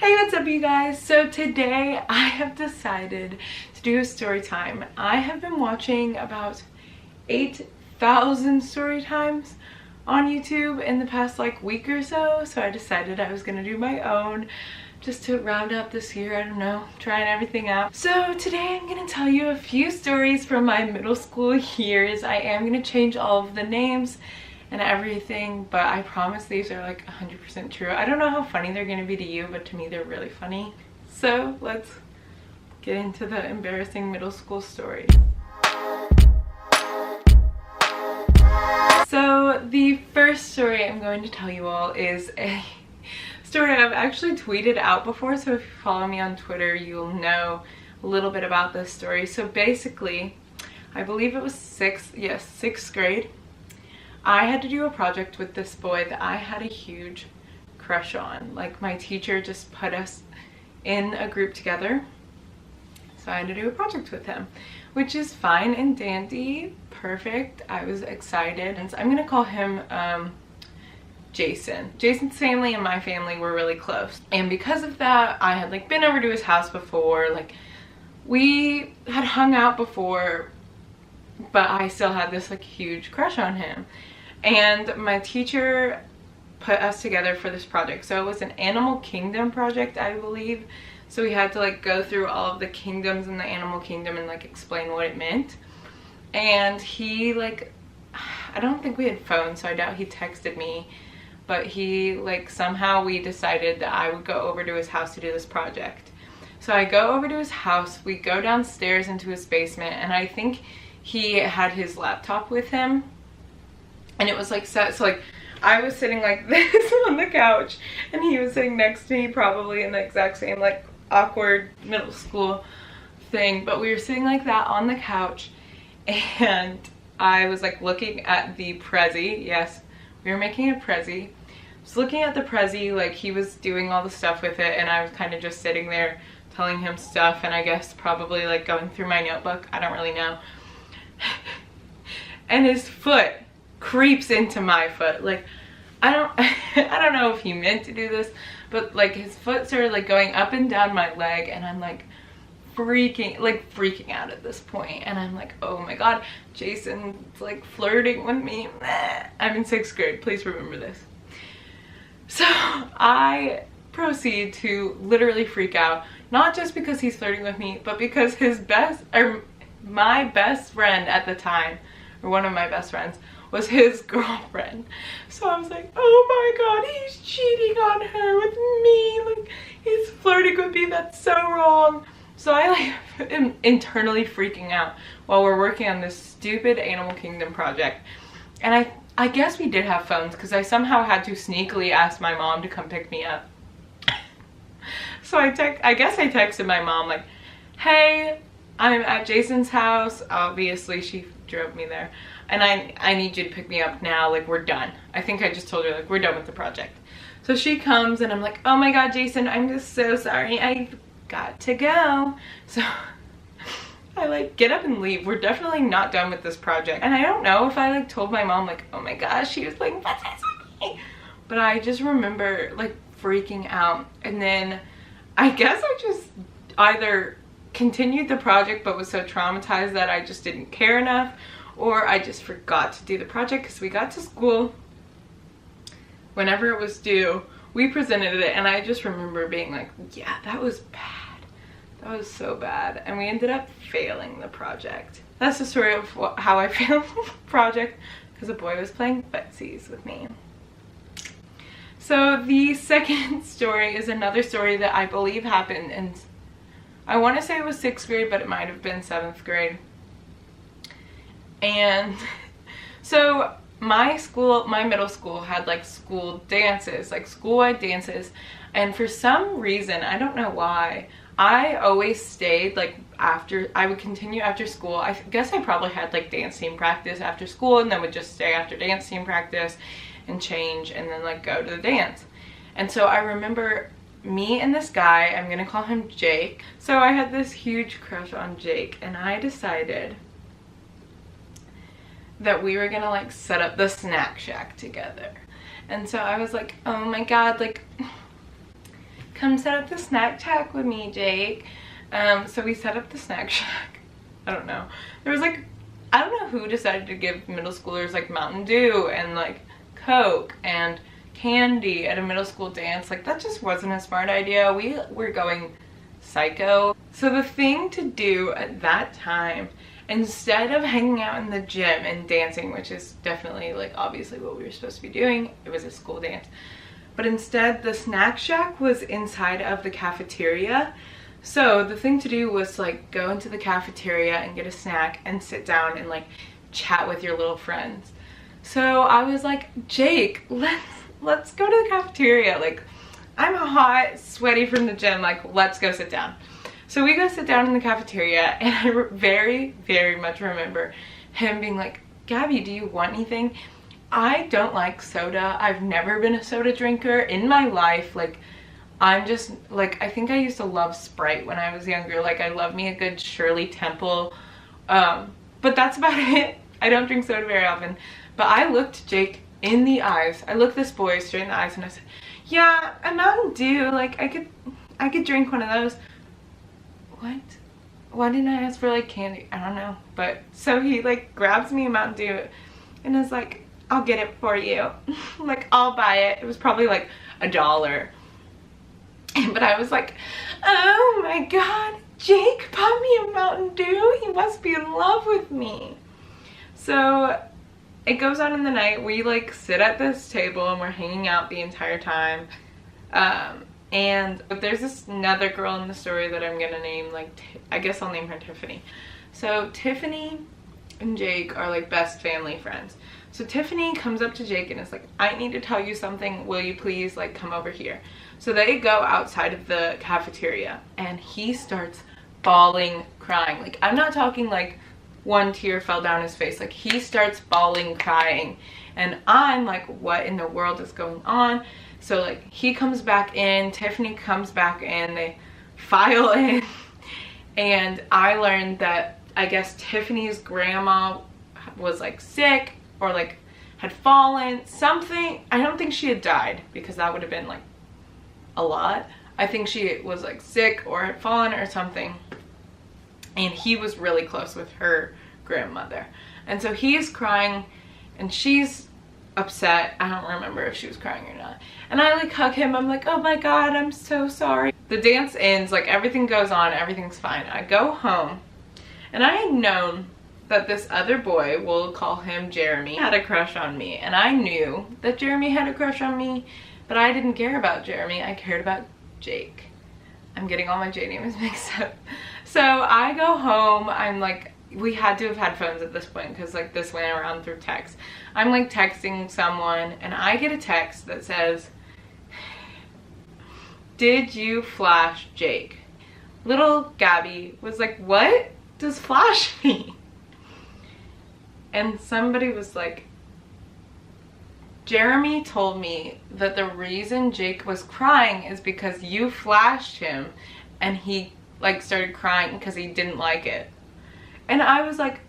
Hey, what's up you guys? So today I have decided to do a story time. I have been watching about 8,000 story times on YouTube in the past week or so, so I decided I was gonna do my own just to round up this year. I don't know, trying everything out. So today I'm gonna tell you a few stories from my middle school years. I am gonna change all of the names and everything, but I promise these are 100% true. I don't know how funny they're gonna be to you, but to me they're really funny. So let's get into the embarrassing middle school story. So the first story I'm going to tell you all is a story I've actually tweeted out before, so if you follow me on Twitter you'll know a little bit about this story. So basically, I believe it was sixth grade. I had to do a project with this boy that I had a huge crush on. My teacher just put us in a group together, so I had to do a project with him, which is fine and dandy, perfect. I was excited, and so I'm gonna call him Jason. Jason's family and my family were really close, and because of that I had been over to his house before. We had hung out before, but I still had this huge crush on him. And my teacher put us together for this project. So it was an Animal Kingdom project, I believe. So we had to go through all of the kingdoms in the Animal Kingdom and explain what it meant. And he I don't think we had phones, so I doubt he texted me, but he somehow we decided that I would go over to his house to do this project. So I go over to his house, we go downstairs into his basement, and I think he had his laptop with him, and it was set so I was sitting like this on the couch and he was sitting next to me, probably in the exact same awkward middle school thing, but we were sitting like that on the couch, and I was looking at the Prezi. Yes, we were making a Prezi. I was looking at the Prezi, he was doing all the stuff with it, and I was kind of just sitting there telling him stuff, and I guess probably going through my notebook, I don't really know. And his foot creeps into my foot. I don't know if he meant to do this, but his foot started going up and down my leg, and I'm freaking out at this point, and I'm oh my god, Jason's flirting with me. I'm in 6th grade, please remember this. So I proceed to literally freak out, not just because he's flirting with me, but because my best friend at the time, or one of my best friends, was his girlfriend. So I was oh my god, he's cheating on her with me, he's flirting with me, that's so wrong. So I am internally freaking out while we're working on this stupid Animal Kingdom project. And I guess we did have phones, because I somehow had to sneakily ask my mom to come pick me up. So I guess I texted my mom hey, I'm at Jason's house. Obviously she drove me there, and I need you to pick me up now, we're done. I think I just told her we're done with the project. So she comes, and I'm oh my god, Jason, I'm just so sorry, I've got to go. So I get up and leave. We're definitely not done with this project, and I don't know if I told my mom oh my gosh, she was playing fast with me, but I just remember freaking out. And then I guess I just either continued the project but was so traumatized that I just didn't care enough, or I just forgot to do the project, because we got to school whenever it was due, we presented it, and I just remember being yeah, that was bad. That was so bad. And we ended up failing the project. That's the story of how I failed the project, because a boy was playing footsies with me. So the second story is another story that I believe happened in, I want to say it was 6th grade, but it might have been 7th grade. And so my middle school had school dances, school-wide dances, and for some reason, I don't know why, I always stayed I would continue after school. I guess I probably had dance team practice after school, and then would just stay after dance team practice and change, and then go to the dance. And so I remember me and this guy, I'm gonna call him Jake. So I had this huge crush on Jake, and I decided that we were gonna set up the snack shack together. And so I was oh my god, come set up the snack shack with me, Jake. So we set up the snack shack. I don't know. There was like, I don't know who decided to give middle schoolers like Mountain Dew and like Coke and candy at a middle school dance. Like, that just wasn't a smart idea. We were going psycho. So the thing to do at that time, instead of hanging out in the gym and dancing, which is definitely like obviously what we were supposed to be doing, it was a school dance, but instead the snack shack was inside of the cafeteria. So the thing to do was like go into the cafeteria and get a snack and sit down and like chat with your little friends. So I was like, Jake, let's go to the cafeteria. Like, I'm hot, sweaty from the gym, like, let's go sit down. So we go sit down in the cafeteria, and I very, very much remember him being like, Gabby, do you want anything? I don't like soda. I've never been a soda drinker in my life. Like, I'm just, like, I think I used to love Sprite when I was younger. Like, I love me a good Shirley Temple. But that's about it. I don't drink soda very often. But I looked Jake in the eyes. I looked this boy straight in the eyes and I said, yeah, a Mountain Dew. Like, I could drink one of those. What? Why didn't I ask for like candy? I don't know. But so he like grabs me a Mountain Dew and is like, I'll get it for you. Like, I'll buy it. It was probably like $1. But I was like, oh my God, Jake bought me a Mountain Dew. He must be in love with me. So it goes on in the night. We like sit at this table and we're hanging out the entire time. And there's this another girl in the story that I'm gonna name, like, I guess I'll name her Tiffany. So Tiffany and Jake are like best family friends. So Tiffany comes up to Jake and is like, I need to tell you something. Will you please like come over here? So they go outside of the cafeteria and he starts bawling, crying. Like, I'm not talking like one tear fell down his face. Like, he starts bawling, crying. And I'm like, what in the world is going on? So like he comes back in, Tiffany comes back in, they file in. And I learned that I guess Tiffany's grandma was like sick or like had fallen, something. I don't think she had died because that would have been like a lot. I think she was like sick or had fallen or something. And he was really close with her grandmother. And so he is crying and she's upset. I don't remember if she was crying or not. And I like hug him. I'm like, oh my God, I'm so sorry. The dance ends, like everything goes on, everything's fine. I go home and I had known that this other boy, we'll call him Jeremy, had a crush on me. And I knew that Jeremy had a crush on me, but I didn't care about Jeremy. I cared about Jake. I'm getting all my J names mixed up. So I go home. I'm like, we had to have had phones at this point because like this went around through text. I'm like texting someone and I get a text that says, did you flash Jake? Little Gabby was like, what does flash mean? And somebody was like, Jeremy told me that the reason Jake was crying is because you flashed him and he like started crying because he didn't like it. And I was like,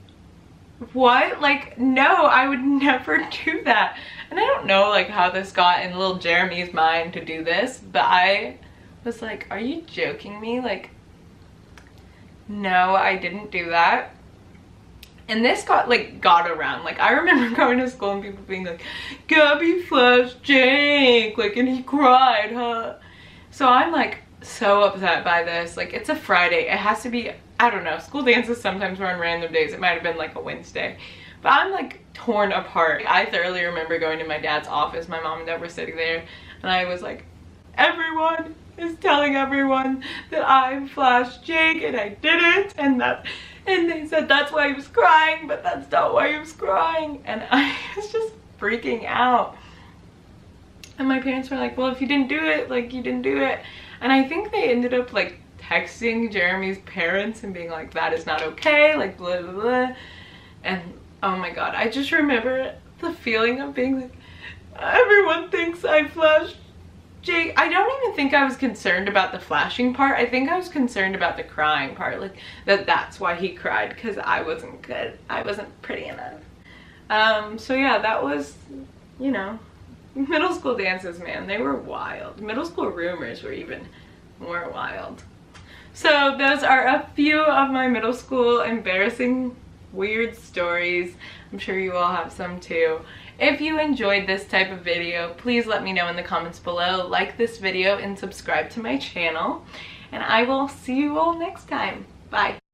what? Like, no, I would never do that. And I don't know like how this got in little Jeremy's mind to do this, but I was like, are you joking me? Like, no, I didn't do that. And this got around. Like, I remember going to school and people being like, Gabby flashed Jake, like, and he cried, huh? So I'm like so upset by this. Like, it's a Friday. It has to be, I don't know, school dances sometimes were on random days. It might have been like a Wednesday. But I'm like torn apart. I thoroughly remember going to my dad's office. My mom and dad were sitting there and I was like, everyone is telling everyone that I flashed Jake and I didn't, and they said that's why he was crying, but that's not why he was crying. And I was just freaking out. And my parents were like, well, if you didn't do it, like, you didn't do it. And I think they ended up like texting Jeremy's parents and being like, that is not okay, like, blah, blah, blah. And oh my God, I just remember the feeling of being like, everyone thinks I flashed Jake. I don't even think I was concerned about the flashing part. I think I was concerned about the crying part, like that's why he cried, because I wasn't good. I wasn't pretty enough. So yeah, that was, you know, middle school dances, man, they were wild. Middle school rumors were even more wild. So those are a few of my middle school embarrassing, weird stories. I'm sure you all have some too. If you enjoyed this type of video, please let me know in the comments below. Like this video and subscribe to my channel. And I will see you all next time. Bye.